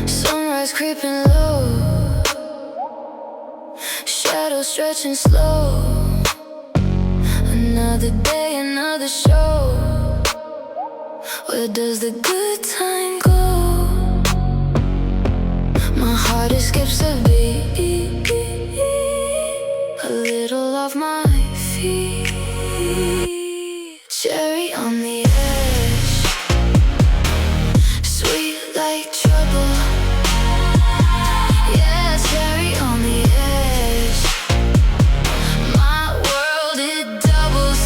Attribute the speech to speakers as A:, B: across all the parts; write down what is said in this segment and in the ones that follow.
A: Sunrise creeping low, shadows stretching slow. Another day, another show. Where does the good time go? My heart skips a beat, a little off my feet. Cherry on the edge, sweet like trouble. Yeah, cherry on the edge. My world, it doubles.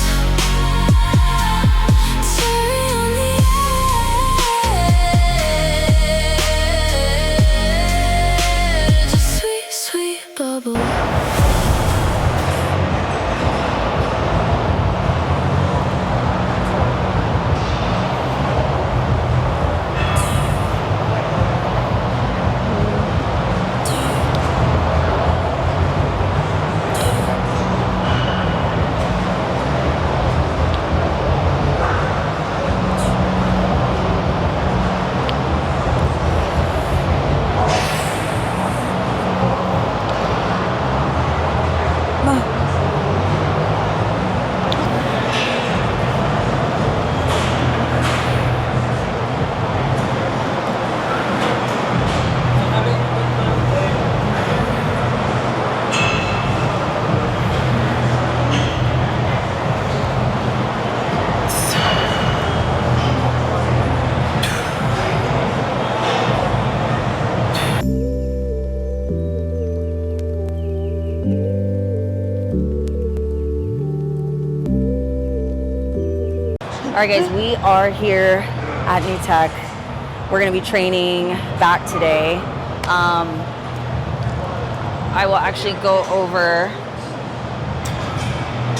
A: Cherry on the edge, a sweet, sweet bubble.
B: All right, guys, we are here at New Tech. We're going to be training back today. I will actually go over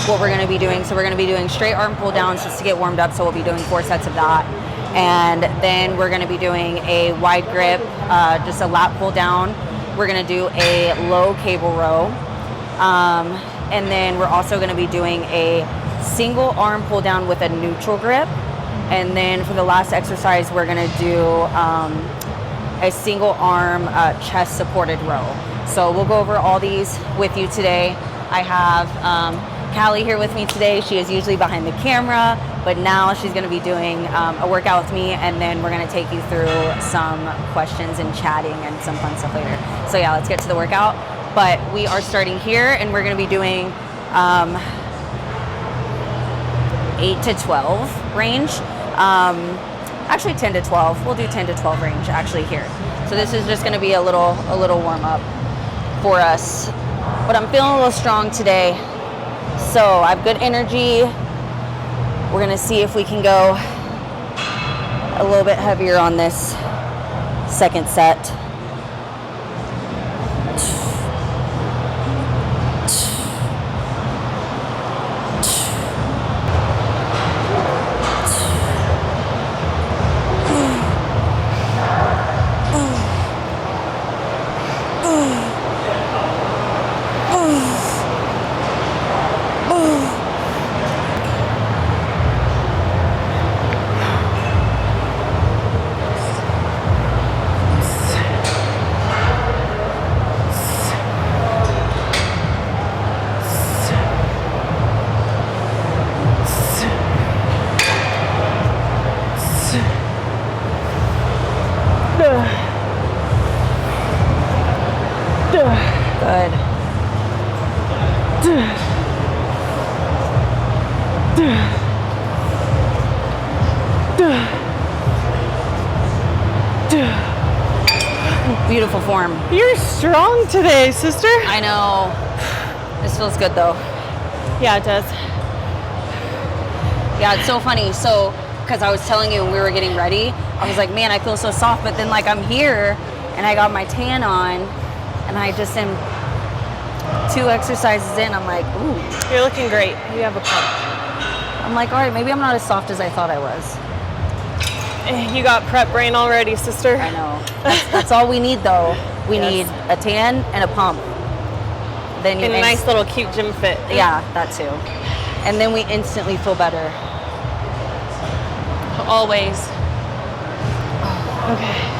B: what we're going to be doing. So we're going to be doing straight arm pull downs just to get warmed up. So we'll be doing 4 sets of that. And then we're going to be doing a wide grip, just a lat pull down. We're going to do a low cable row. And then we're also going to be doing a single arm pull down with a neutral grip. And then for the last exercise, we're going to do a single arm chest supported row. So we'll go over all these with you today. I have Callie here with me today. She is usually behind the camera, but now she's going to be doing a workout with me, and then we're going to take you through some questions and chatting and some fun stuff later. So yeah, let's get to the workout. But we are starting here, and we're going to be doing 8 to 12 range. Actually 10 to 12. We'll do 10 to 12 range actually here. So this is just going to be a little warm up for us. But I'm feeling a little strong today. So I have good energy. We're going to see if we can go a little bit heavier on this second set. Beautiful form.
C: You're strong today, sister.
B: I know. This feels good though.
C: Yeah, it does.
B: Yeah, it's so funny. So, because I was telling you when we were getting ready, I was like, man, I feel so soft. But then like I'm here and I got my tan on and I just am 2 exercises in. I'm like, ooh.
C: You're looking great. You have a pump.
B: I'm like, all right, maybe I'm not as soft as I thought I was.
C: You got prep brain already, sister.
B: I know. That's all we need though. We
C: Yes.
B: need a tan and a pump. then you
C: in a nice little cute gym fit.
B: Yeah, that too. And then we instantly feel better.
C: Always. Okay.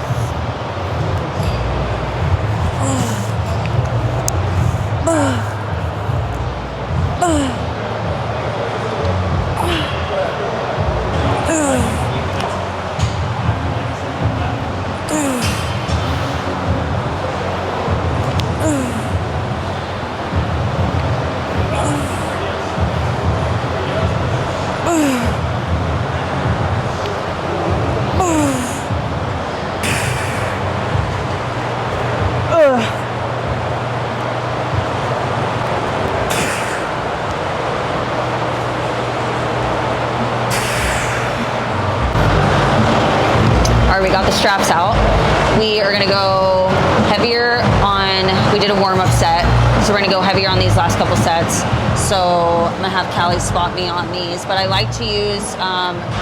B: All right, we got the straps out. We are gonna go heavier on, we did a warm-up set, so we're gonna go heavier on these last couple sets. So I'm gonna have Callie spot me on these, but I like to use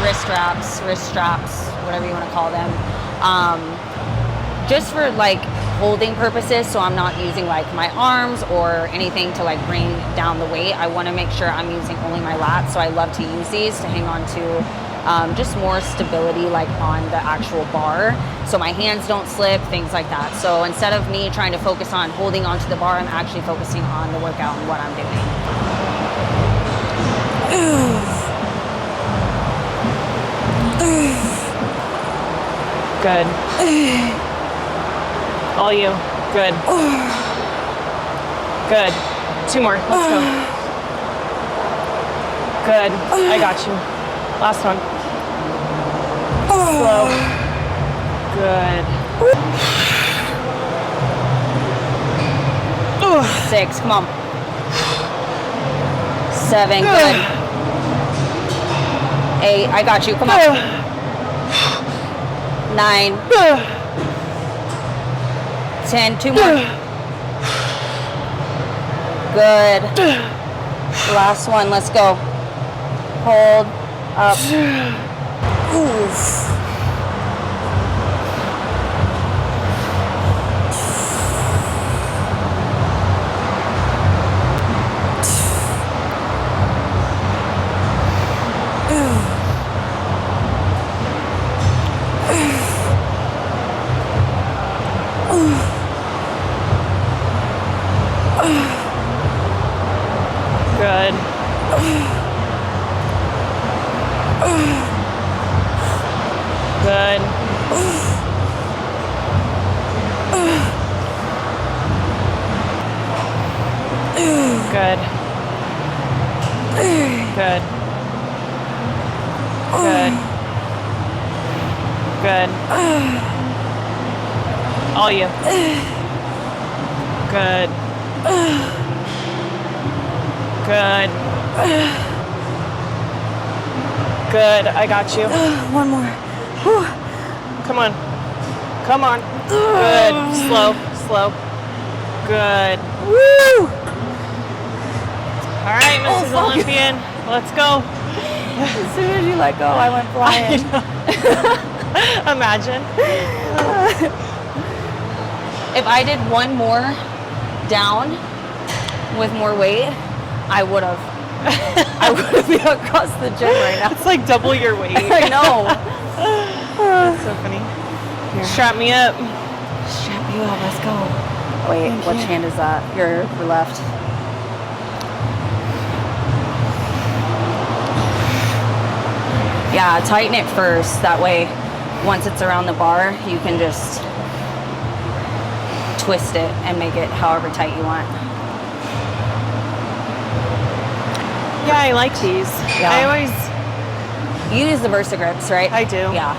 B: wrist straps, whatever you wanna call them, just for like holding purposes, so I'm not using like my arms or anything to like bring down the weight. I wanna make sure I'm using only my lats, so I love to use these to hang on to just more stability like on the actual bar, so my hands don't slip, things like that. So instead of me trying to focus on holding onto the bar, I'm actually focusing on the workout and what I'm doing.
C: Good. All you. Good. Good. 2 more. Let's go. Good. I got you. Last one. Slow. Good.
B: 6, come on. 7, good. 8, I got you, come on. 9, 10, 2 more. Good. Last one, let's go. Hold up. Oof.
C: Good. Good. Good. Good. Good. Good. All you. Good. Good. Good. I got you.
B: One more.
C: Come on. Come on. Good. Slow. Slow. Good.
B: Woo!
C: All right, Mrs. Olympian. Let's go.
B: As soon as you let go, I went flying.
C: Imagine.
B: If I did one more down with more weight, I would have been across the gym right now.
C: It's like double your weight.
B: I know.
C: That's so funny.
B: Here.
C: Strap me up.
B: Strap you up, let's go. Wait, which hand is that? Your left. Yeah, tighten it first. That way, once it's around the bar, you can just twist it and make it however tight you want.
C: Yeah, I like these.
B: Yeah.
C: I always...
B: You use the Versa grips, right?
C: I do.
B: Yeah.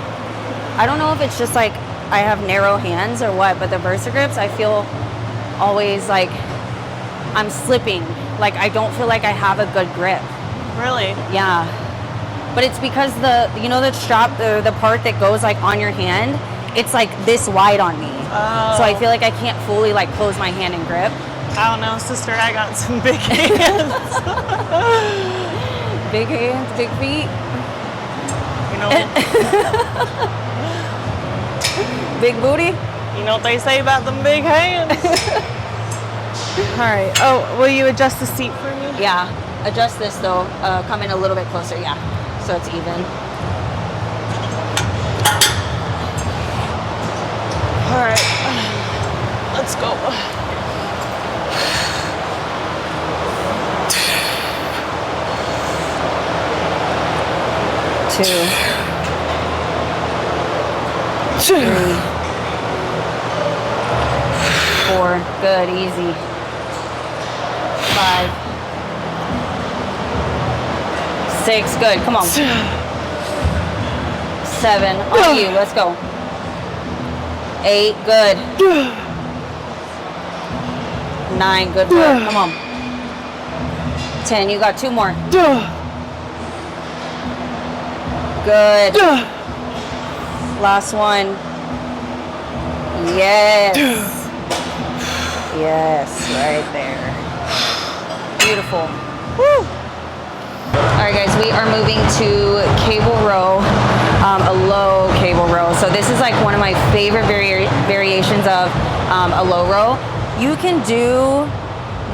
B: I don't know if it's just like I have narrow hands or what, but the Versa grips, I feel always like I'm slipping. Like I don't feel like I have a good grip.
C: Really?
B: Yeah. But it's because the strap, the part that goes like on your hand, it's like this wide on me.
C: Oh.
B: So I feel like I can't fully like close my hand and grip.
C: I don't know, sister. I got some big hands.
B: Big hands, big feet.
C: You know,
B: Big booty.
C: you know what they say about them big hands? All right. Oh, will you adjust the seat for me?
B: Yeah. Adjust this though. Come in a little bit closer. Yeah. So it's even.
C: All right. Let's go.
B: 2, 3, 4. Good. Easy. 5, 6. Good. Come on. 7. On you. Let's go. 8. Good. 9. Good work. Come on. 10. You got 2 more. Good. Last one. Yes. Yes, right there. Beautiful. Woo. All right, guys, we are moving to cable row, a low cable row. So this is like one of my favorite variations of a low row. You can do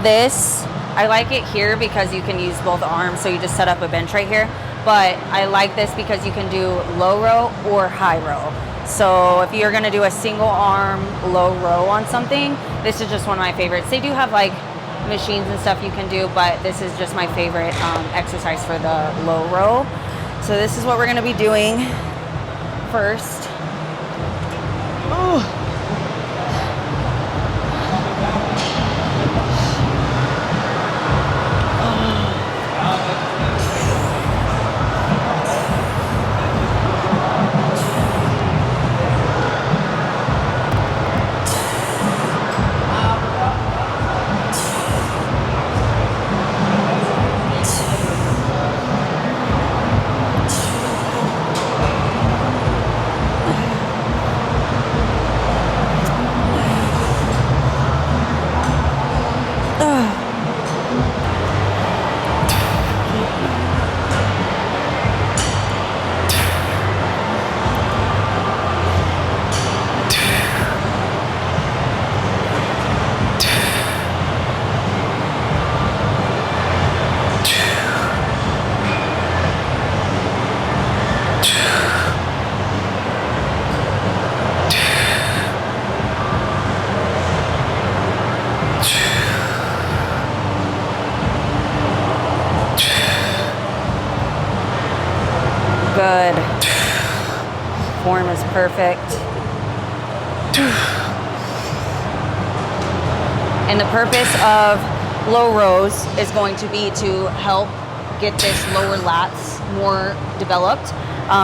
B: this. I like it here because you can use both arms. So you just set up a bench right here. But I like this because you can do low row or high row. So if you're gonna do a single arm low row on something, this is just one of my favorites. They do have like machines and stuff you can do, but this is just my favorite exercise for the low row. So this is what we're gonna be doing first. Oh. Good. Form is perfect. And the purpose of low rows is going to be to help get this lower lats more developed.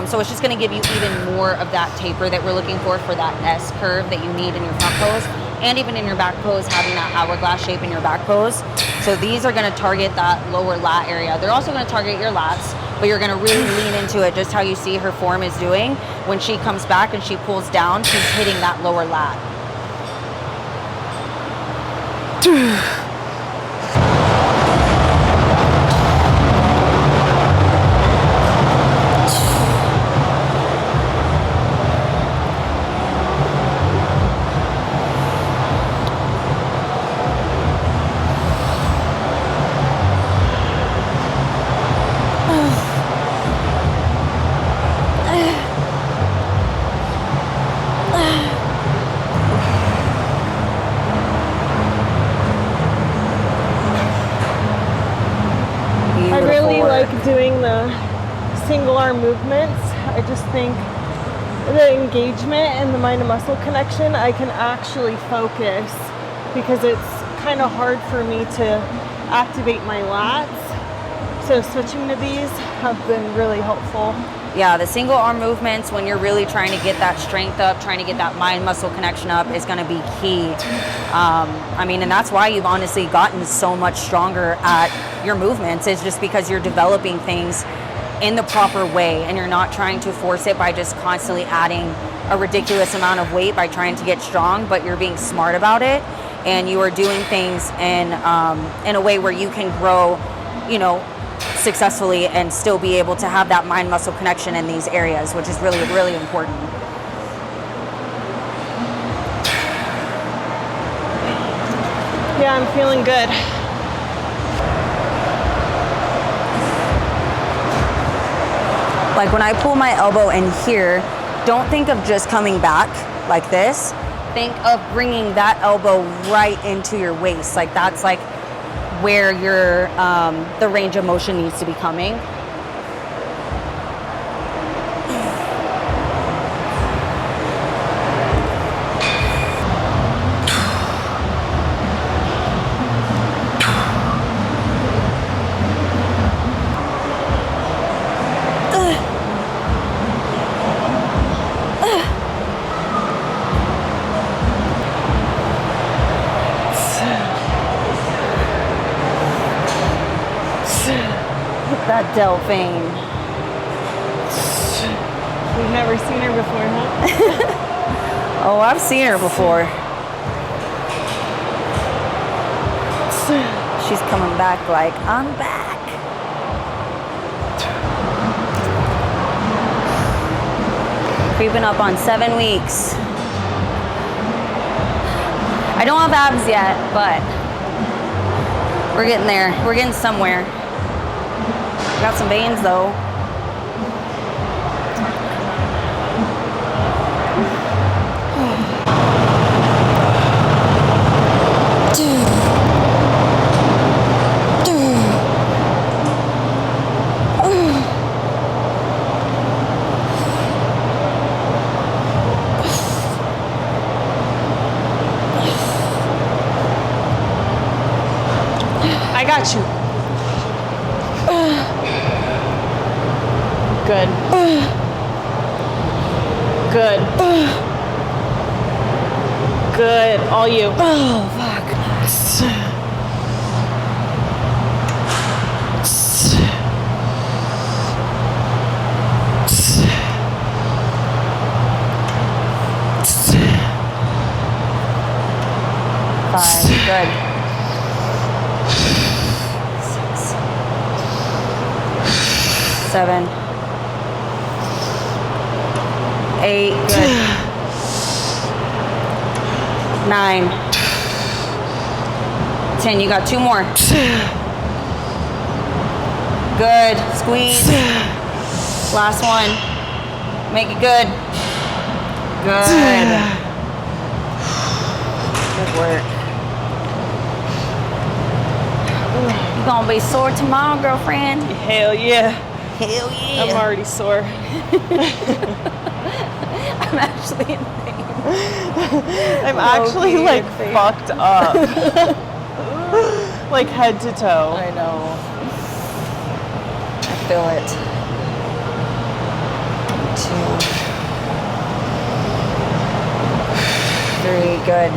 B: So it's just going to give you even more of that taper that we're looking for that S curve that you need in your front pose, and even in your back pose, having that hourglass shape in your back pose. So these are going to target that lower lat area. They're also going to target your lats, but you're going to really lean into it, just how you see her form is doing. When she comes back and she pulls down, she's hitting that lower lat.
C: Doing the single arm movements. I just think the engagement and the mind and muscle connection, I can actually focus, because it's kind of hard for me to activate my lats. So switching to these have been really helpful.
B: Yeah, the single arm movements, when you're really trying to get that strength up, trying to get that mind muscle connection up, is going to be key. I mean, and that's why you've honestly gotten so much stronger at your movements, is just because you're developing things in the proper way, and you're not trying to force it by just constantly adding a ridiculous amount of weight by trying to get strong, but you're being smart about it, and you are doing things in a way where you can grow, you know, successfully and still be able to have that mind muscle connection in these areas, which is really, really important.
C: Yeah, I'm feeling good.
B: Like when I pull my elbow in here, don't think of just coming back like this. Think of bringing that elbow right into your waist. Like that's like where your the range of motion needs to be coming. That Delphine.
C: We've never seen her before, huh?
B: Oh, I've seen her before. She's coming back like, I'm back. Creeping up on 7 weeks. I don't have abs yet, but we're getting there. We're getting somewhere. Got some veins though.
C: I got you. Good. Good. Good. All you.
B: Oh, fuck. 5. Good. 6. 7. 8. Good. 9. 10. You got 2 more. Good. Squeeze. Last one. Make it good. Good. Good work. You gonna be sore tomorrow, girlfriend?
C: Hell yeah.
B: Hell yeah.
C: I'm already sore.
B: I'm actually in pain.
C: I'm actually like fucked up. Like head to toe.
B: I know. I feel it. 2. 3. Good.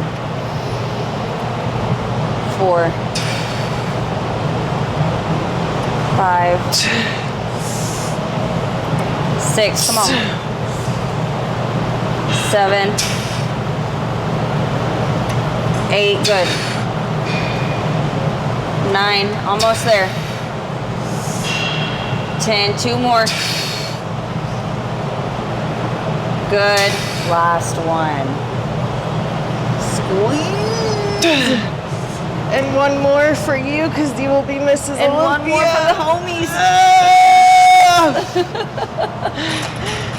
B: 4. 5. 6. Come on. 7. 8. Good. 9. Almost there. 10. 2 more. Good. Last one. Squeeze.
C: And one more for you, because you will be Mrs.
B: And
C: Olympia.
B: one more for the homies.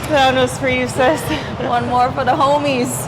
C: That was for you, sis.
B: One more for the homies.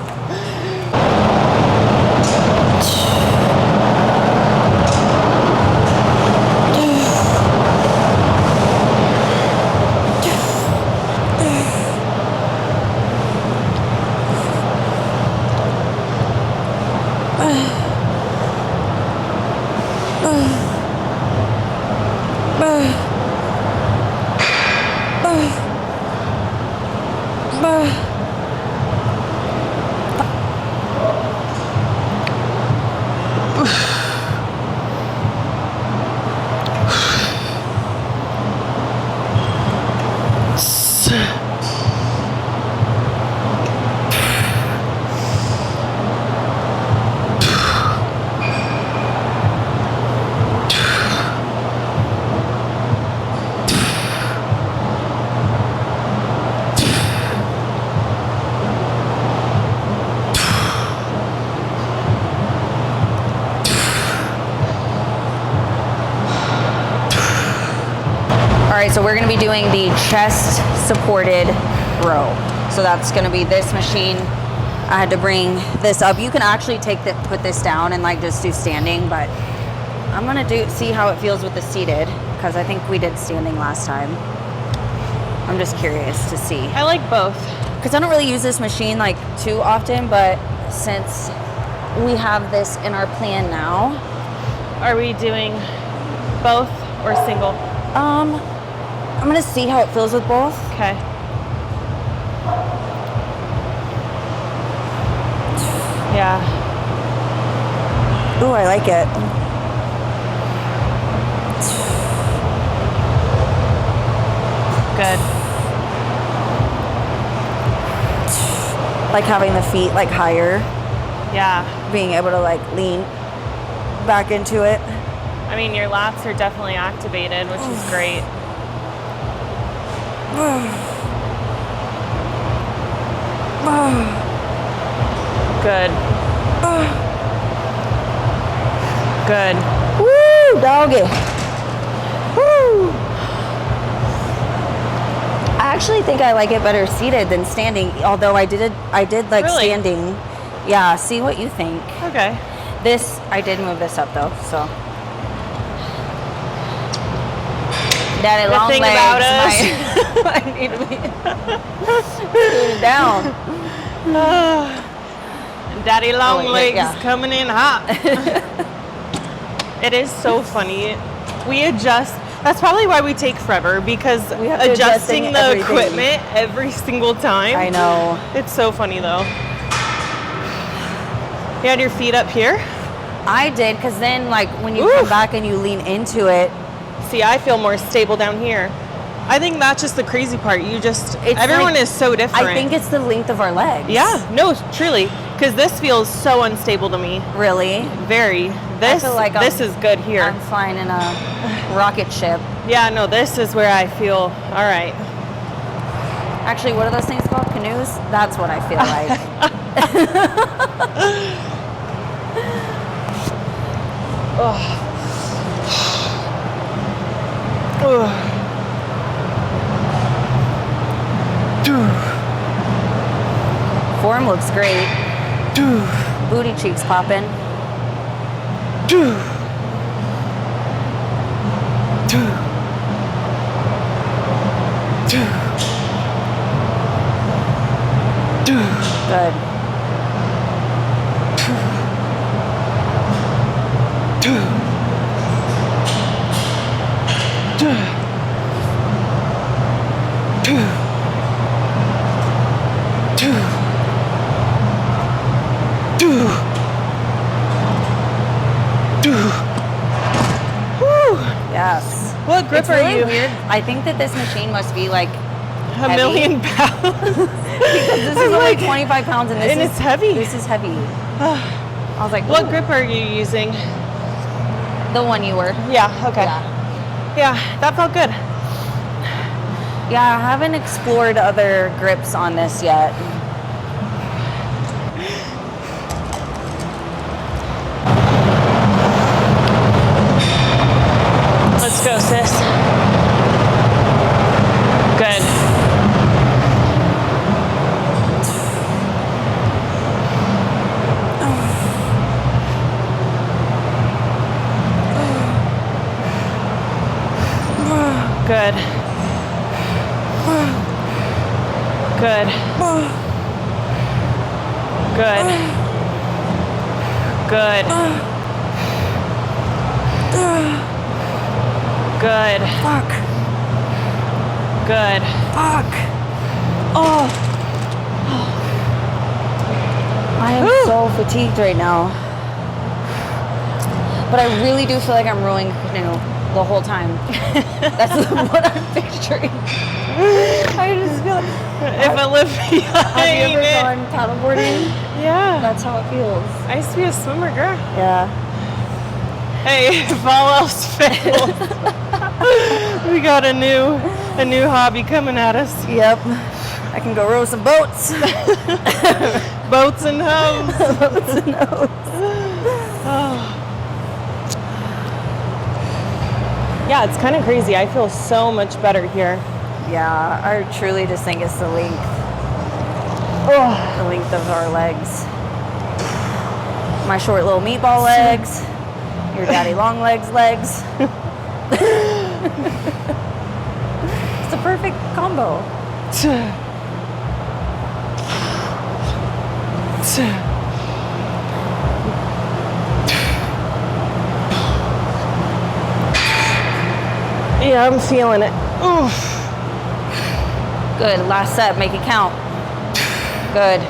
B: right, so we're gonna be doing the chest supported row. So that's gonna be this machine. I had to bring this up. You can actually put this down and like just do standing, but I'm gonna see how it feels with the seated, because I think we did standing last time. I'm just curious to see.
C: I like both.
B: Because I don't really use this machine like too often, but since we have this in our plan now.
C: Are we doing both or single?
B: I'm gonna see how it feels with both.
C: Okay. Yeah.
B: Ooh, I like it.
C: Good.
B: Like having the feet like higher.
C: Yeah.
B: Being able to like lean back into it.
C: I mean, your lats are definitely activated, which is great. Good. Good.
B: Woo, doggy. Woo. I actually think I like it better seated than standing, although I did like
C: Really?
B: standing. Yeah, see what you think.
C: Okay.
B: This, I did move this up though, so. Daddy
C: The
B: long
C: thing
B: legs.
C: about us.
B: I need to be put it down.
C: Daddy long
B: wait,
C: legs
B: yeah.
C: coming in hot. It is so funny. We adjust. That's probably why we take forever, because
B: We have to
C: adjusting the
B: everything.
C: equipment every single time.
B: I know.
C: It's so funny though. You had your feet up here?
B: I did, because then like when you
C: Oof.
B: come back and you lean into it,
C: See, I feel more stable down here. I think that's just the crazy part. Everyone
B: like-
C: is so different.
B: I think it's the length of our legs.
C: Yeah, no, truly. Because this feels so unstable to me.
B: Really?
C: Very.
B: I feel like
C: this is good here.
B: I'm flying in a rocket ship.
C: Yeah, no, this is where I feel, all right.
B: Actually, what are those things called? Canoes? That's what I feel like. Form looks great. Booty cheeks popping. Good. Yes.
C: What grip
B: It's
C: are
B: really
C: you?
B: weird. I think that this machine must be like
C: A
B: heavy.
C: million pounds.
B: This is only 25 pounds and
C: it's heavy.
B: This is heavy. I was like,
C: What
B: ooh.
C: grip are you using?
B: The one you were.
C: Yeah, okay. Yeah, that felt good.
B: Yeah, I haven't explored other grips on this yet.
C: Let's go, sis. Good. Good. Good. Good. Good. Good.
B: Fuck.
C: Good.
B: Fuck. Oh. I am so fatigued right now. But I really do feel like I'm rowing a canoe the whole time. That's what I'm picturing. I just feel like...
C: If Olympia
B: Have you ever
C: ain't
B: gone paddleboarding?
C: Yeah.
B: That's how it feels.
C: I used to be a swimmer, girl.
B: Yeah.
C: Hey, if all else fails, we got a new hobby coming at us.
B: Yep. I can go row some boats.
C: Boats and hoes.
B: Boats and hoes.
C: Oh. Yeah, it's kind of crazy. I feel so much better here.
B: Yeah, I truly just think it's the length.
C: Oh.
B: The length of our legs. My short little meatball legs. Your daddy long legs. It's a perfect combo.
C: Yeah, I'm feeling it. Oof.
B: Good. Last set. Make it count. Good.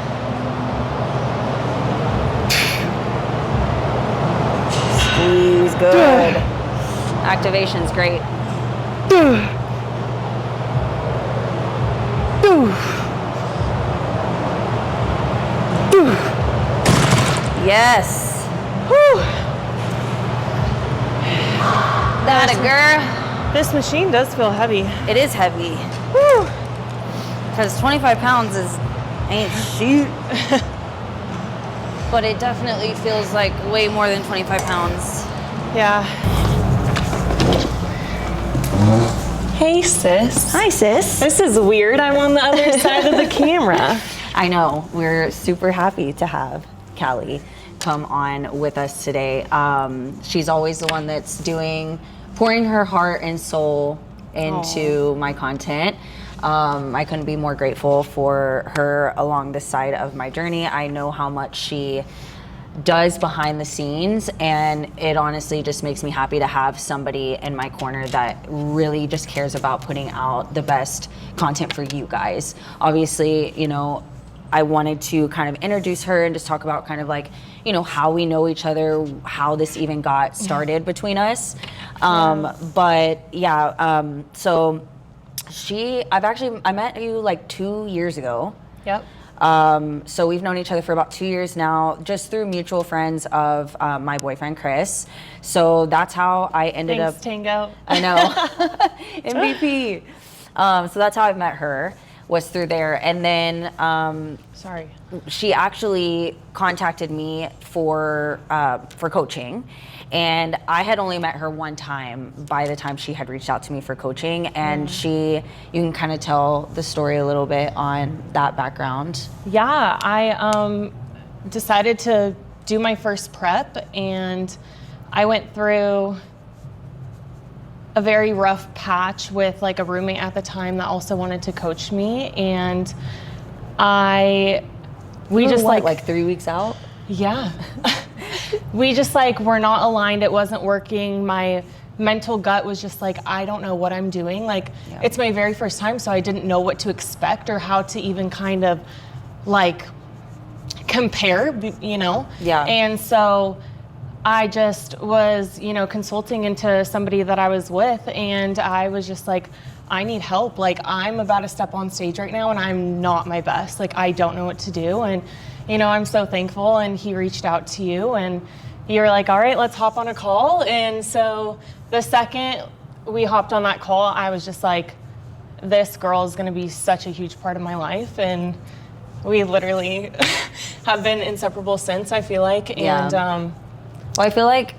B: Squeeze. Good. Activation's great. Yes.
C: Whew.
B: That a girl.
C: This machine does feel heavy.
B: It is heavy.
C: Whew.
B: Because 25 pounds ain't shit. But it definitely feels like way more than 25 pounds.
C: Yeah. Hey, sis.
B: Hi, sis.
C: This is weird. I'm on the other side of the camera.
B: I know. We're super happy to have Callie come on with us today. She's always the one that's pouring her heart and soul into my content. I couldn't be more grateful for her along the side of my journey. I know how much she does behind the scenes, and it honestly just makes me happy to have somebody in my corner that really just cares about putting out the best content for you guys. Obviously, you know, I wanted to kind of introduce her and just talk about kind of like, you know, how we know each other, how this even got started between us. But yeah, so I met you like 2 years ago.
C: Yep.
B: So we've known each other for about 2 years now, just through mutual friends of my boyfriend, Chris. So that's how I ended
C: Thanks,
B: up.
C: Tango.
B: I know. MVP. So that's how I met her, was through there. And then
C: Sorry.
B: she actually contacted me for coaching. And I had only met her one time by the time she had reached out to me for coaching. And you can kind of tell the story a little bit on that background.
C: Yeah, I decided to do my first prep, and I went through a very rough patch with like a roommate at the time that also wanted to coach me, and we just
B: like 3 weeks out?
C: Yeah. We just like were not aligned. It wasn't working. My mental gut was just like, I don't know what I'm doing. Like, it's my very first time, so I didn't know what to expect or how to even kind of like compare, you know?
B: Yeah.
C: And so I just was, you know, consulting into somebody that I was with, and I was just like, I need help. Like, I'm about to step on stage right now and I'm not my best. Like, I don't know what to do. And you know, I'm so thankful, and he reached out to you, and you were like, all right, let's hop on a call. And so the second we hopped on that call, I was just like, this girl is going to be such a huge part of my life. And we literally have been inseparable since, I feel like.
B: Yeah.
C: And
B: well, I feel like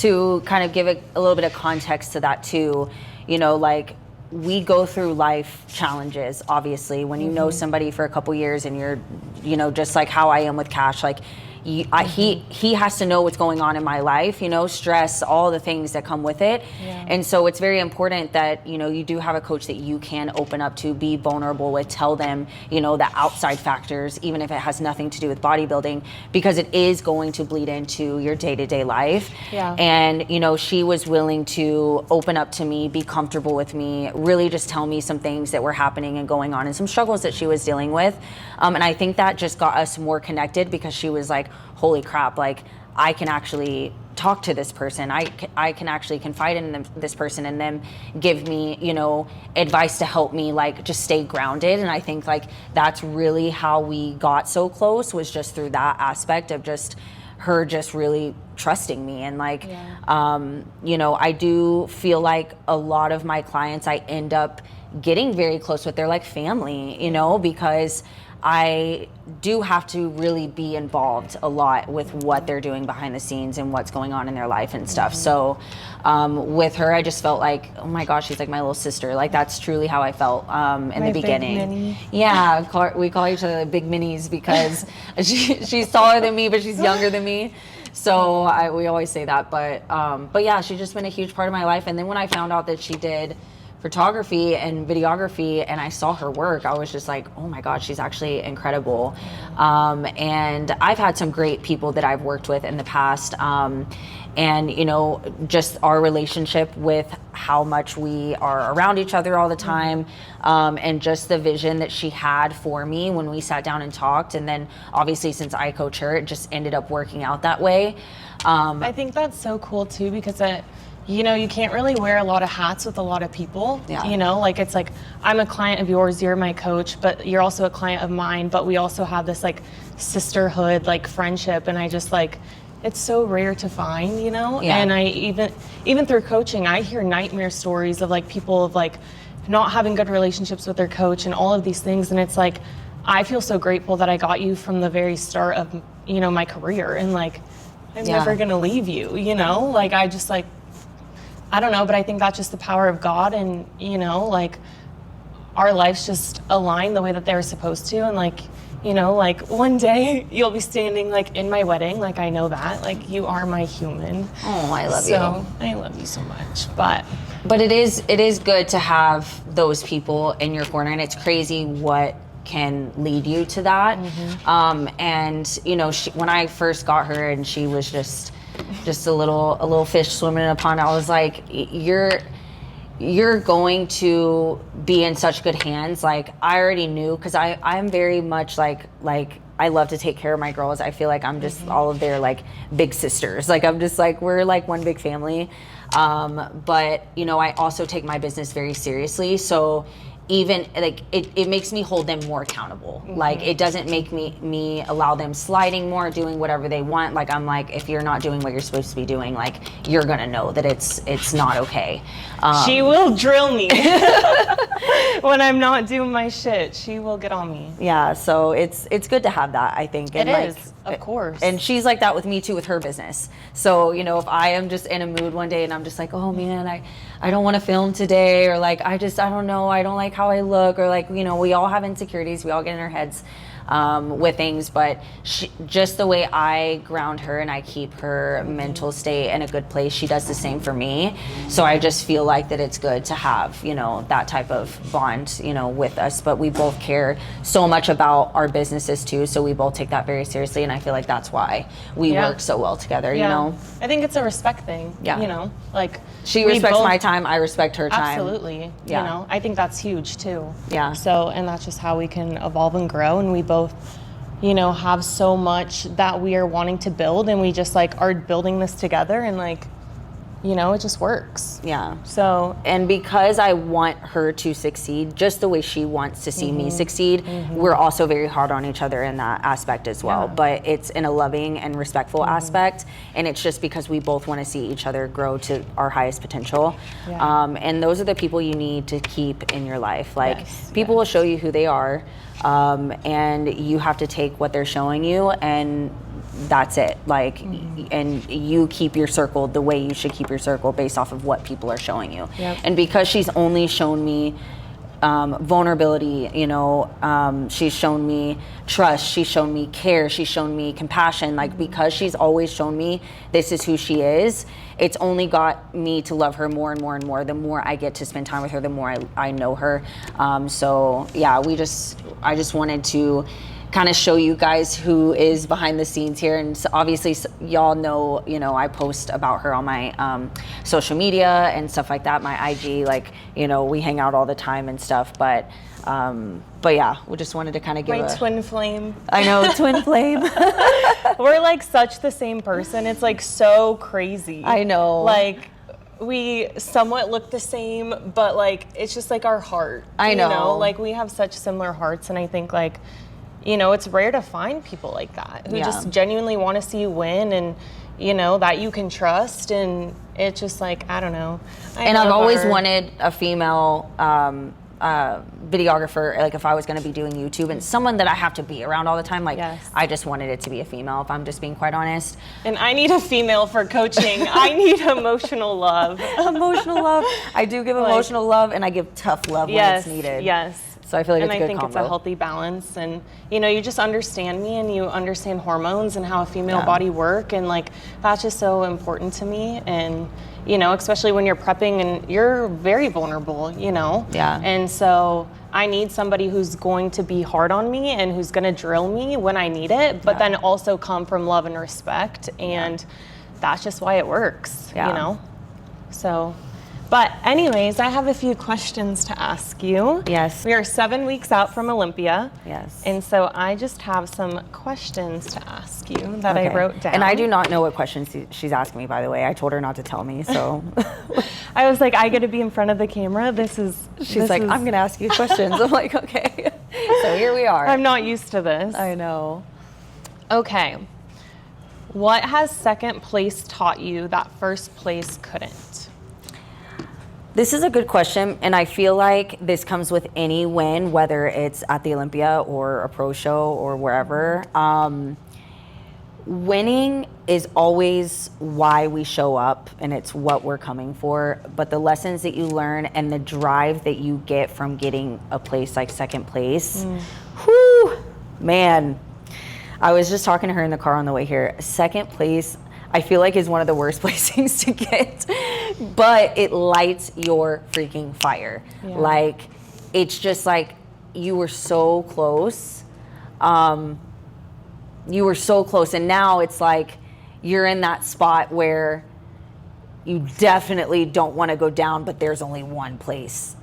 B: to kind of give it a little bit of context to that too, you know, like we go through life challenges, obviously, when you know somebody for a couple years and you're, you know, just like how I am with Cash, like he has to know what's going on in my life, you know, stress, all the things that come with it.
C: Yeah.
B: And so it's very important that, you know, you do have a coach that you can open up to, be vulnerable with, tell them, you know, the outside factors, even if it has nothing to do with bodybuilding, because it is going to bleed into your day-to-day life.
C: Yeah.
B: And, you know, she was willing to open up to me, be comfortable with me, really just tell me some things that were happening and going on and some struggles that she was dealing with. And I think that just got us more connected, because she was like, holy crap, like I can actually talk to this person. I can actually confide in this person and them give me, you know, advice to help me like just stay grounded. And I think like that's really how we got so close, was just through that aspect of just her just really trusting me. And like, you know, I do feel like a lot of my clients I end up getting very close with. They're like family, you know, because I do have to really be involved a lot with what they're doing behind the scenes and what's going on in their life and stuff. So with her, I just felt like, oh my gosh, she's like my little sister. Like that's truly how I felt in the beginning.
C: Big mini.
B: Yeah, we call each other big minis because she's taller than me, but she's younger than me. So we always say that. But yeah, she's just been a huge part of my life. And then when I found out that she did photography and videography and I saw her work, I was just like, oh my God, she's actually incredible. And I've had some great people that I've worked with in the past. And, you know, just our relationship with how much we are around each other all the time, and just the vision that she had for me when we sat down and talked. And then obviously since I coach her, it just ended up working out that way.
D: I think that's so cool too, because you know, you can't really wear a lot of hats with a lot of people.
B: Yeah.
D: You know, like it's like, I'm a client of yours, you're my coach, but you're also a client of mine, but we also have this like sisterhood, like friendship. And I just like, it's so rare to find, you know?
B: Yeah.
D: And I even through coaching, I hear nightmare stories of like people of like not having good relationships with their coach and all of these things. And it's like, I feel so grateful that I got you from the very start of, you know, my career. And like, I'm never gonna leave you, you know? Like, I just like, I don't know, but I think that's just the power of God. And, you know, like our lives just align the way that they're supposed to. And like, you know, like one day you'll be standing like in my wedding. Like, I know that, like you are my human.
B: Oh, I love you.
D: So I love you so much. But
B: it is good to have those people in your corner, and it's crazy what can lead you to that. And you know, when I first got her and she was just a little fish swimming in a pond, I was like, you're going to be in such good hands. Like I already knew, because I'm very much like I love to take care of my girls. I feel like I'm just all of their like big sisters. Like I'm just like, we're like one big family. But you know, I also take my business very seriously. So even like it makes me hold them more accountable. Like it doesn't make me allow them sliding more, doing whatever they want. Like I'm like, if you're not doing what you're supposed to be doing, like you're gonna know that it's not okay.
D: she will drill me when I'm not doing my shit. She will get on me.
B: Yeah, so it's good to have that, I think. And
D: It is, of course.
B: And she's like that with me too, with her business. So, you know, if I am just in a mood one day and I'm just like, oh man, I don't want to film today, or like I don't know, I don't like how I look, or like, you know, we all have insecurities, we all get in our heads with things, but just the way I ground her and I keep her mental state in a good place, she does the same for me. So I just feel like that it's good to have, you know, that type of bond, you know, with us. But we both care so much about our businesses too, so we both take that very seriously, and I feel like that's why we work so well together. You know,
D: I think it's a respect thing. You know, like
B: she respects my time, I respect her time.
D: Absolutely. You know, I think that's huge too.
B: Yeah.
D: So, and that's just how we can evolve and grow. And we both, you know, have so much that we are wanting to build, and we just like are building this together, and like, you know, it just works.
B: Yeah.
D: So,
B: and because I want her to succeed just the way she wants to see me succeed, we're also very hard on each other in that aspect as well. But it's in a loving and respectful aspect, and it's just because we both want to see each other grow to our highest potential. And those are the people you need to keep in your life. Like people will show you who they are, and you have to take what they're showing you, and that's it. Like, and you keep your circle the way you should keep your circle based off of what people are showing you. And because she's only shown me vulnerability, you know, she's shown me trust, she's shown me care, she's shown me compassion. Like, because she's always shown me this is who she is, it's only got me to love her more and more and more. The more I get to spend time with her, the more I know her. So yeah, I just wanted to kind of show you guys who is behind the scenes here. And so obviously y'all know, you know, I post about her on my social media and stuff like that, my IG, like, you know, we hang out all the time and stuff, but yeah, we just wanted to kind of give
D: my twin flame.
B: I know, twin flame.
D: We're like such the same person. It's like so crazy.
B: I know.
D: Like, we somewhat look the same, but like, it's just like our heart.
B: I know.
D: You know? Like, we have such similar hearts, and I think like, you know, it's rare to find people like that who just genuinely want to see you win, and, you know, that you can trust. And it's just like, I don't know.
B: I've always wanted a female videographer, like if I was going to be doing YouTube, and someone that I have to be around all the time, like
C: Yes.
B: I just wanted it to be a female, if I'm just being quite honest.
C: And I need a female for coaching. I need emotional love.
B: Emotional love. I do give emotional love, and I give tough love when
C: Yes,
B: it's needed.
C: yes.
B: So I feel like
C: And
B: it's a
C: I
B: good
C: think
B: combo.
C: it's a healthy balance, and you just understand me, and you understand hormones and how a female body work, and like that's just so important to me. And especially when you're prepping and you're very vulnerable,
B: Yeah.
C: And so I need somebody who's going to be hard on me and who's going to drill me when I need it, but then also come from love and respect, and that's just why it works. So. But anyways, I have a few questions to ask you.
B: Yes.
C: We are 7 weeks out from Olympia.
B: Yes.
C: And so I just have some questions to ask you that I wrote down.
B: And I do not know what questions she's asking me, by the way. I told her not to tell me, so.
C: I was like, I get to be in front of the camera.
B: She's like, I'm going to ask you questions. I'm like, okay. So here we are.
C: I'm not used to this.
B: I know.
C: Okay. What has second place taught you that first place couldn't?
B: This is a good question, and I feel like this comes with any win, whether it's at the Olympia or a pro show or wherever. Winning is always why we show up, and it's what we're coming for. But the lessons that you learn and the drive that you get from getting a place like second place, whew, man. I was just talking to her in the car on the way here. Second place, I feel like, is one of the worst places to get, but it lights your freaking fire.
C: Yeah.
B: Like, it's just like, you were so close. You were so close, and now it's like, you're in that spot where you definitely don't want to go down, but there's only one place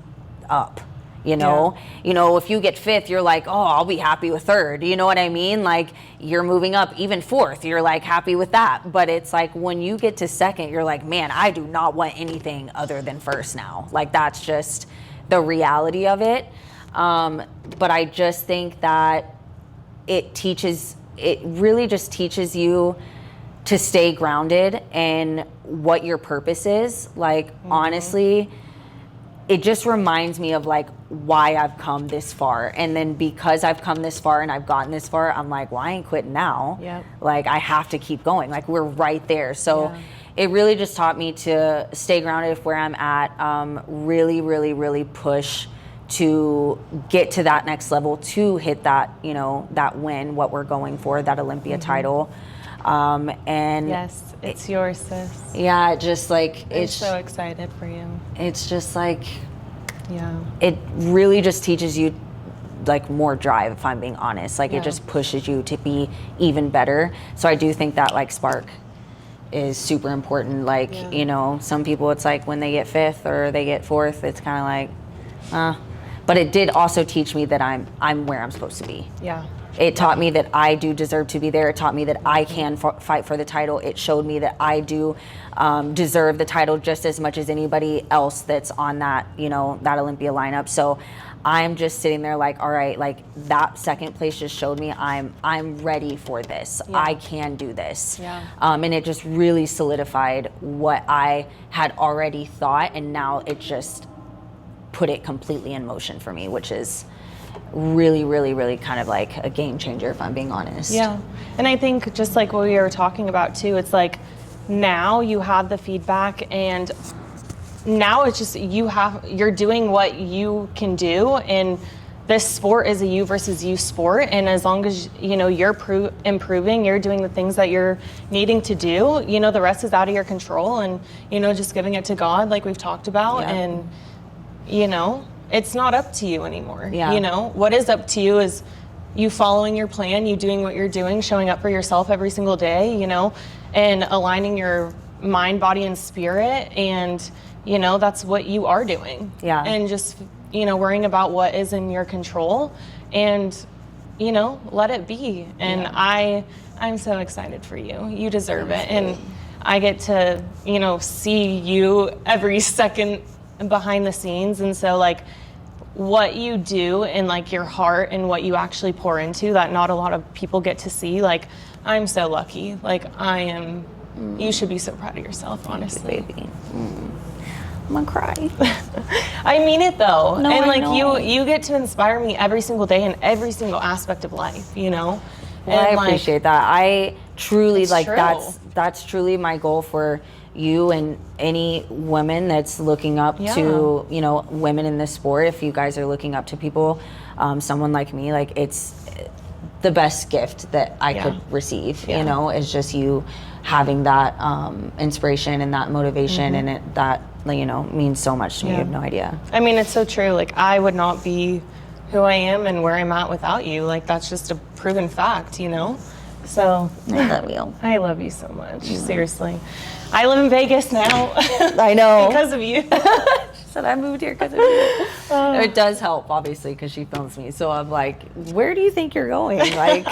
B: up. If you get fifth, you're like, oh, I'll be happy with third. You know what I mean? Like, you're moving up. Even fourth, you're like happy with that. But it's like when you get to second, you're like, man, I do not want anything other than first now. Like, that's just the reality of it. But I just think that it really just teaches you to stay grounded in what your purpose is. Like, honestly, it just reminds me of like why I've come this far. And then because I've come this far and I've gotten this far, I'm like, well, I ain't quitting now.
C: Yep.
B: Like, I have to keep going. Like, we're right there. So it really just taught me to stay grounded where I'm at, really, really, really push to get to that next level, to hit that, that win, what we're going for, that Olympia title. And
C: Yes, it's yours, sis.
B: yeah, just like,
C: I'm so excited for you.
B: it's just like,
C: Yeah.
B: it really just teaches you like more drive, if I'm being honest. Like,
C: Yeah.
B: it just pushes you to be even better. So I do think that like spark is super important. Like, some people, it's like when they get fifth or they get fourth, it's kind of like, but it did also teach me that I'm where I'm supposed to be.
C: Yeah.
B: It taught me that I do deserve to be there. It taught me that I can fight for the title. It showed me that I do deserve the title just as much as anybody else that's on that, that Olympia lineup. So I'm just sitting there like, all right, like that second place just showed me I'm ready for this.
C: Yeah.
B: I can do this.
C: Yeah.
B: And it just really solidified what I had already thought, and now it just put it completely in motion for me, which is really, really, really kind of like a game changer, if I'm being honest.
C: Yeah. And I think just like what we were talking about too, it's like now you have the feedback, and now it's just you're doing what you can do, and this sport is a you versus you sport, and as long as you're improving, you're doing the things that you're needing to do, the rest is out of your control, and just giving it to God like we've talked about.
B: Yeah.
C: And it's not up to you anymore.
B: Yeah.
C: What is up to you is you following your plan, you doing what you're doing, showing up for yourself every single day, and aligning your mind, body, and spirit. And, that's what you are doing.
B: Yeah.
C: And just, worrying about what is in your control, and, let it be. And
B: Yeah.
C: I'm so excited for you. You deserve it. And I get to, see you every second behind the scenes. And so like what you do and like your heart and what you actually pour into that not a lot of people get to see, like I'm so lucky. Like you should be so proud of yourself, honestly.
B: Baby. I'm gonna cry.
D: I mean it though.
B: No,
D: and
B: I
D: like
B: know.
D: you get to inspire me every single day in every single aspect of life, you know?
B: Well, I
D: And, like,
B: appreciate that. I truly
D: It's
B: like
D: true.
B: that's truly my goal for you and any woman that's looking up to, you know, women in this sport. If you guys are looking up to people, someone like me, like it's the best gift that I could receive, you know, is just you having that inspiration and that motivation, and that, you know, means so much to me. You have no idea.
D: I mean, it's so true. Like, I would not be who I am and where I'm at without you. Like, that's just a proven fact, you know? So,
B: I love you.
D: I love you so much. Seriously. I live in Vegas now.
B: I know.
D: Because of you.
B: She said I moved here because of you. It does help, obviously, because she films me. So I'm like, where do you think you're going? Like,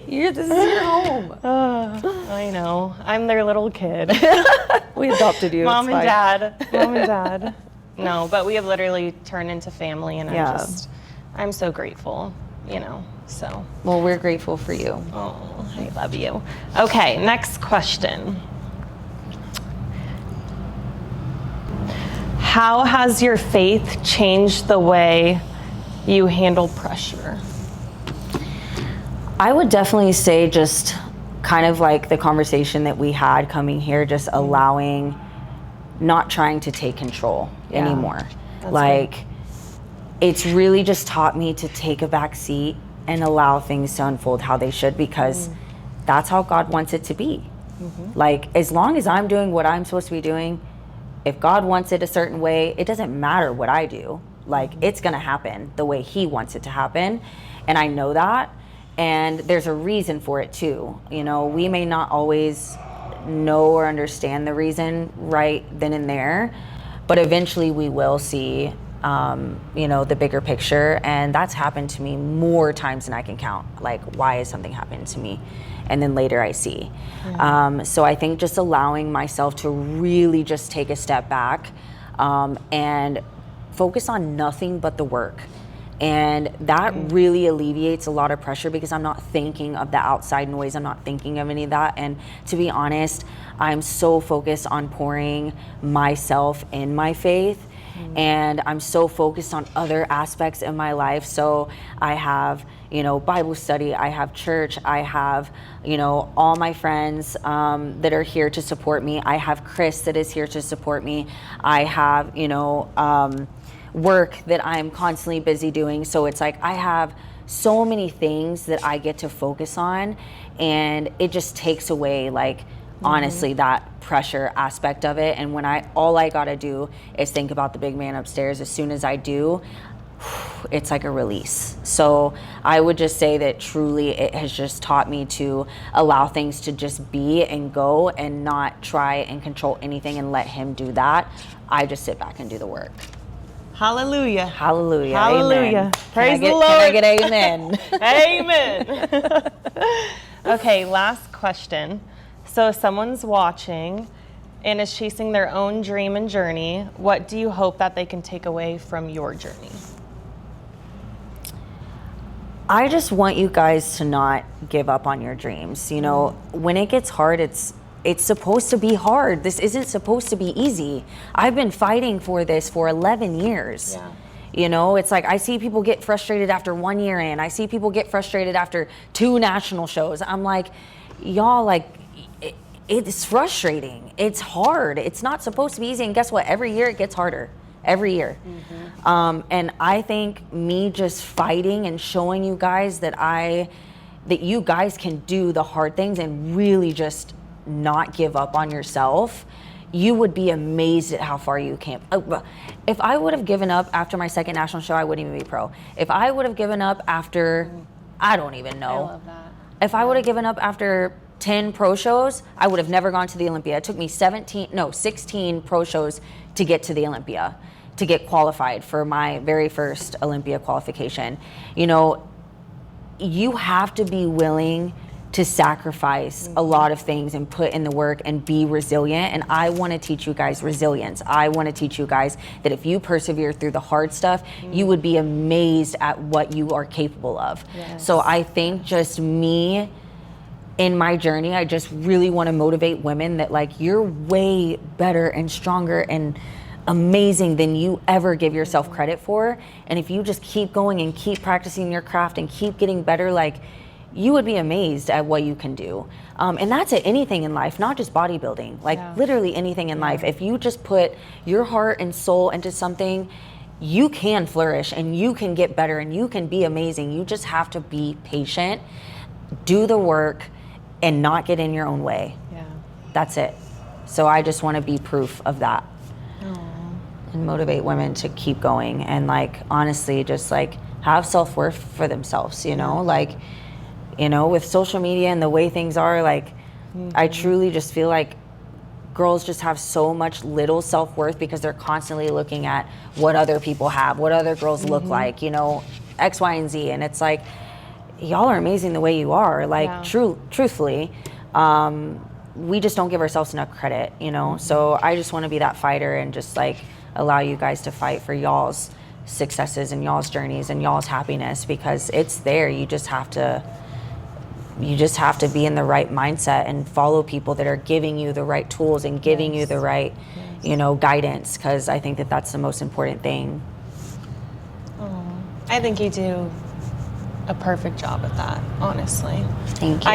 B: this is your home.
D: I know. I'm their little kid.
B: We adopted you.
D: Mom
B: it's
D: and
B: fine.
D: dad. Mom and dad. No, but we have literally turned into family, and I'm so grateful, you know, so.
B: Well, we're grateful for you.
D: Oh, I love you. Okay, next question. How has your faith changed the way you handle pressure?
B: I would definitely say just kind of like the conversation that we had coming here, just allowing, not trying to take control anymore. Like, it's really just taught me to take a back seat and allow things to unfold how they should, because that's how God wants it to be. Like, as long as I'm doing what I'm supposed to be doing, if God wants it a certain way, it doesn't matter what I do. Like, it's gonna happen the way He wants it to happen. And I know that. And there's a reason for it too. You know, we may not always know or understand the reason right then and there, but eventually we will see, you know, the bigger picture. And that's happened to me more times than I can count. Like, why is something happening to me? And then later I see. So I think just allowing myself to really just take a step back and focus on nothing but the work. And that really alleviates a lot of pressure, because I'm not thinking of the outside noise. I'm not thinking of any of that. And to be honest, I'm so focused on pouring myself in my faith. And I'm so focused on other aspects in my life. So I have, you know, Bible study, I have church, I have, you know, all my friends that are here to support me. I have Chris that is here to support me. I have, you know, work that I'm constantly busy doing. So it's like I have so many things that I get to focus on, and it just takes away, like, honestly, that pressure aspect of it. And when all I gotta do is think about the big man upstairs, as soon as I do, it's like a release. So I would just say that truly it has just taught me to allow things to just be and go, and not try and control anything and let Him do that. I just sit back and do the work.
D: Hallelujah.
B: Hallelujah.
D: Hallelujah.
B: Amen.
D: Praise the
B: Can
D: Lord.
B: I get amen?
D: Amen. Okay, last question. So if someone's watching and is chasing their own dream and journey, what do you hope that they can take away from your journey?
B: I just want you guys to not give up on your dreams. You know, when it gets hard, it's supposed to be hard. This isn't supposed to be easy. I've been fighting for this for 11 years.
D: Yeah.
B: You know, it's like I see people get frustrated after 1 year in. I see people get frustrated after 2 national shows. I'm like, y'all, like, it's frustrating. It's hard. It's not supposed to be easy. And guess what? Every year it gets harder. Every year. And I think me just fighting and showing you guys that you guys can do the hard things and really just not give up on yourself, you would be amazed at how far you came. If I would have given up after my second national show, I wouldn't even be pro. If I would have given up after, I don't even know.
D: I love that.
B: If I would have given up after 10 pro shows, I would have never gone to the Olympia. It took me 16 pro shows to get to the Olympia, to get qualified for my very first Olympia qualification. You know, you have to be willing to sacrifice a lot of things and put in the work and be resilient. And I want to teach you guys resilience. I want to teach you guys that if you persevere through the hard stuff, you would be amazed at what you are capable of.
D: Yes.
B: So I think just me in my journey, I just really want to motivate women that like you're way better and stronger and amazing than you ever give yourself credit for. And if you just keep going and keep practicing your craft and keep getting better, like you would be amazed at what you can do. And that's at anything in life, not just bodybuilding, like literally anything in life. If you just put your heart and soul into something, you can flourish and you can get better and you can be amazing. You just have to be patient, do the work, and not get in your own way. Yeah. That's it. So I just want to be proof of that. And motivate women to keep going and like honestly just like have self-worth for themselves, you know, like, you know, with social media and the way things are, like I truly just feel like girls just have so much little self-worth because they're constantly looking at what other people have, what other girls look like, you know, X, Y, and Z. And it's like, y'all are amazing the way you are, like truthfully. We just don't give ourselves enough credit, you know? So I just want to be that fighter and just like allow you guys to fight for y'all's successes and y'all's journeys and y'all's happiness, because it's there. You just have to be in the right mindset and follow people that are giving you the right tools and giving you the right, you know, guidance, because I think that that's the most important thing.
D: I think you do a perfect job at that, honestly.
B: Thank you.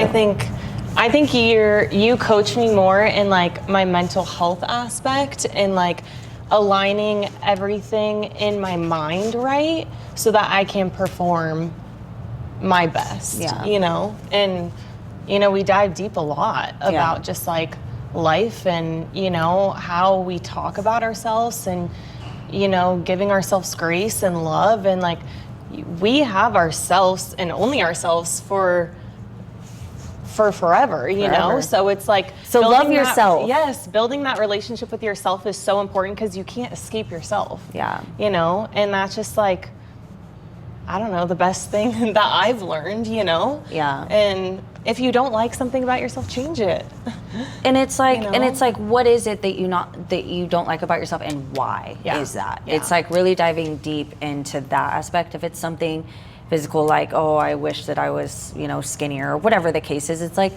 D: I think you coach me more in like my mental health aspect and like aligning everything in my mind right so that I can perform my best, you know? And, you know, we dive deep a lot about just like life and, you know, how we talk about ourselves and, you know, giving ourselves grace and love. And like, we have ourselves and only ourselves for forever, you know? So it's like,
B: so love yourself.
D: Yes, building that relationship with yourself is so important because you can't escape yourself.
B: Yeah.
D: You know, and that's just like, I don't know, the best thing that I've learned, you know? Yeah. And if you don't like something about yourself, change it.
B: And it's like, you know? And it's like, what is it that you don't like about yourself, and why is that? Yeah. It's like really diving deep into that aspect. If it's something physical, like, oh, I wish that I was, you know, skinnier or whatever the case is, it's like,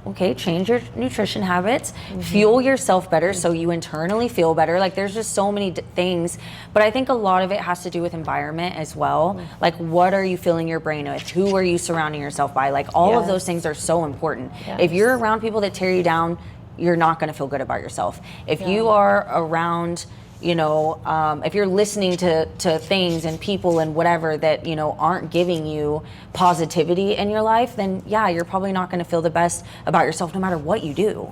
B: okay, change your nutrition habits, fuel yourself better so you internally feel better. Like there's just so many things, but I think a lot of it has to do with environment as well. Like what are you filling your brain with? Who are you surrounding yourself by? Like all of those things are so important. If you're around people that tear you down, you're not going to feel good about yourself. If you are around, you know, if you're listening to things and people and whatever that, you know, aren't giving you positivity in your life, then you're probably not going to feel the best about yourself no matter what you do.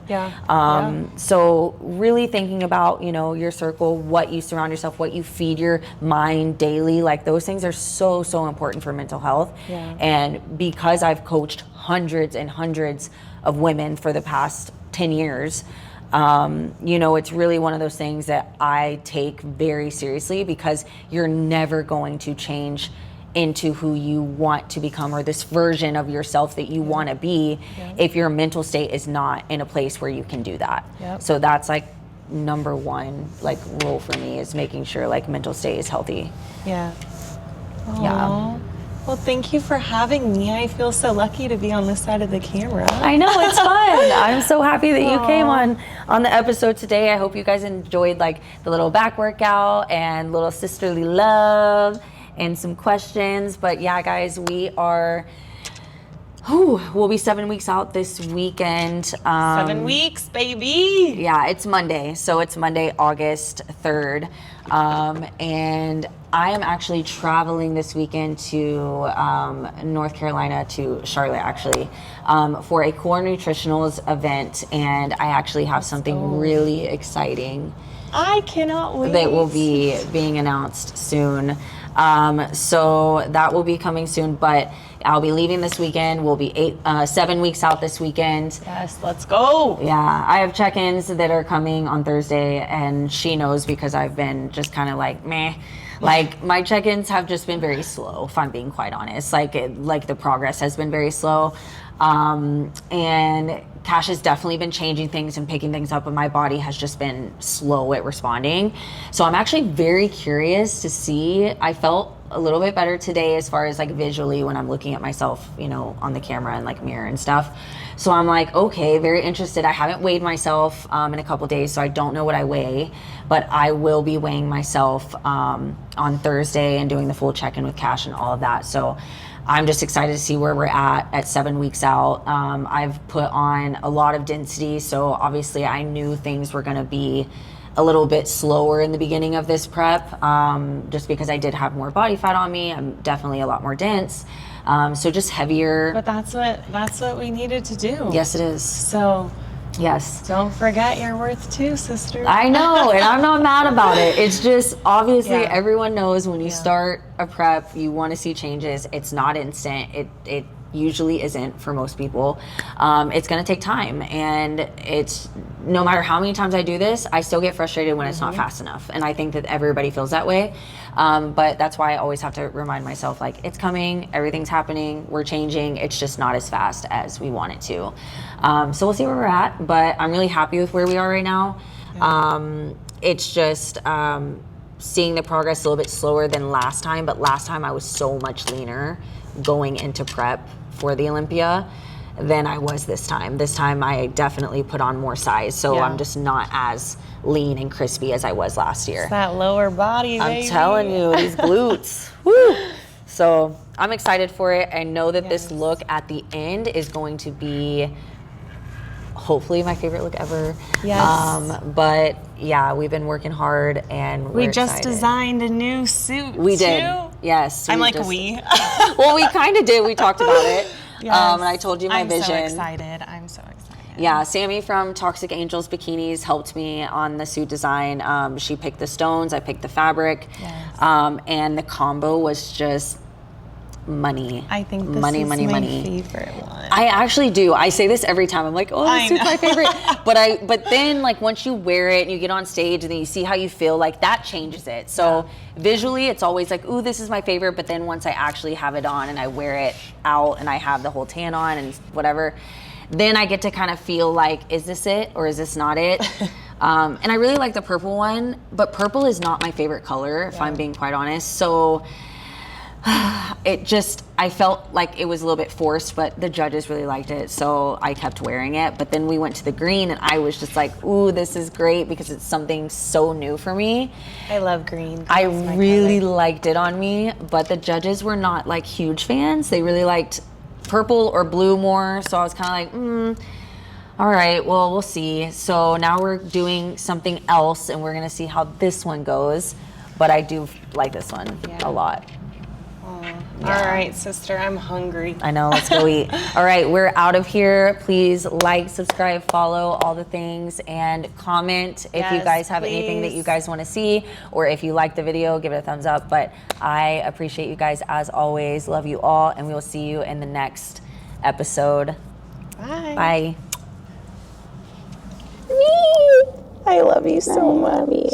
B: So really thinking about, you know, your circle, what you surround yourself, what you feed your mind daily, like those things are so, so important for mental health. And because I've coached hundreds and hundreds of women for the past 10 years, you know, it's really one of those things that I take very seriously, because you're never going to change into who you want to become or this version of yourself that you want to be if your mental state is not in a place where you can do that. So that's like number one, like rule for me, is making sure like mental state is healthy.
D: Well, thank you for having me. I feel so lucky to be on this side of the camera.
B: I know, it's fun. I'm so happy that you came on the episode today. I hope you guys enjoyed like the little back workout and little sisterly love and some questions. But yeah, guys, we'll be 7 weeks out this weekend.
D: 7 weeks, baby.
B: Yeah, it's Monday. So it's Monday, August 3rd. And I am actually traveling this weekend to North Carolina, to Charlotte actually, for a Core Nutritionals event. And I actually have something really exciting.
D: I cannot wait.
B: That will be being announced soon. So that will be coming soon, but I'll be leaving this weekend. We'll be 7 weeks out this weekend.
D: Yes, let's go.
B: Yeah, I have check-ins that are coming on Thursday, and she knows because I've been just kind of like, meh. Like my check-ins have just been very slow, if I'm being quite honest. Like the progress has been very slow. And Cash has definitely been changing things and picking things up, but my body has just been slow at responding. So I'm actually very curious to see. I felt a little bit better today as far as like visually when I'm looking at myself, you know, on the camera and like mirror and stuff. So I'm like, okay, very interested. I haven't weighed myself in a couple days, so I don't know what I weigh, but I will be weighing myself on Thursday and doing the full check-in with Cash and all of that. So I'm just excited to see where we're at 7 weeks out. I've put on a lot of density, so obviously I knew things were gonna be a little bit slower in the beginning of this prep, just because I did have more body fat on me. I'm definitely a lot more dense, so just heavier.
D: But that's what we needed to do.
B: Yes, it is.
D: So
B: yes,
D: don't forget your worth too, sister.
B: I know, and I'm not mad about it. It's just obviously
D: Yeah.
B: everyone knows when you start a prep, you want to see changes. It's not instant. It usually isn't for most people. It's going to take time, and it's no matter how many times I do this, I still get frustrated when it's not fast enough, and I think that everybody feels that way. But that's why I always have to remind myself, like, it's coming, everything's happening, we're changing, it's just not as fast as we want it to. So we'll see where we're at, but I'm really happy with where we are right now. It's just seeing the progress a little bit slower than last time, but last time I was so much leaner going into prep for the Olympia than I was this time. This time I definitely put on more size, so I'm just not as lean and crispy as I was last year.
D: It's that lower body, baby.
B: I'm telling you, these glutes. Woo! So I'm excited for it. I know that this look at the end is going to be hopefully my favorite look ever.
D: Yes.
B: But yeah, we've been working hard, and
D: We
B: we're
D: just
B: excited.
D: designed a new suit.
B: We did.
D: too.
B: Yes.
D: I'm like,
B: just-
D: we.
B: Well, we kind of did. We talked about it.
D: Yes.
B: And I told you my
D: I'm
B: vision.
D: so excited. I'm so excited.
B: Yeah, Sammy from Toxic Angels Bikinis helped me on the suit design. She picked the stones, I picked the fabric.
D: Yes.
B: And the combo was just money.
D: I think this
B: money,
D: is
B: money,
D: my
B: money.
D: favorite one.
B: I actually do. I say this every time. I'm like, oh,
D: I
B: this suit's
D: know.
B: my favorite. But then like once you wear it and you get on stage and then you see how you feel, like that changes it. So visually it's always like, ooh, this is my favorite. But then once I actually have it on and I wear it out and I have the whole tan on and whatever, then I get to kind of feel like, is this it or is this not it? And I really like the purple one, but purple is not my favorite color, if I'm being quite honest. So I felt like it was a little bit forced, but the judges really liked it, so I kept wearing it. But then we went to the green and I was just like, ooh, this is great because it's something so new for me.
D: I love green.
B: I
D: That's my
B: really
D: color.
B: liked it on me, but the judges were not like huge fans. They really liked purple or blue more, so I was kind of like, all right, well, we'll see. So now we're doing something else and we're gonna see how this one goes, but I do like this one a lot.
D: All right, sister, I'm hungry.
B: I know, let's go eat. All right, we're out of here. Please like, subscribe, follow, all the things, and comment if you
D: Yes,
B: guys have anything that
D: please.
B: you guys want to see, or if you like the video, give it a thumbs up. But I appreciate you guys as always. Love you all, and we will see you in the next episode.
D: Bye.
B: Bye.
D: I love you so much.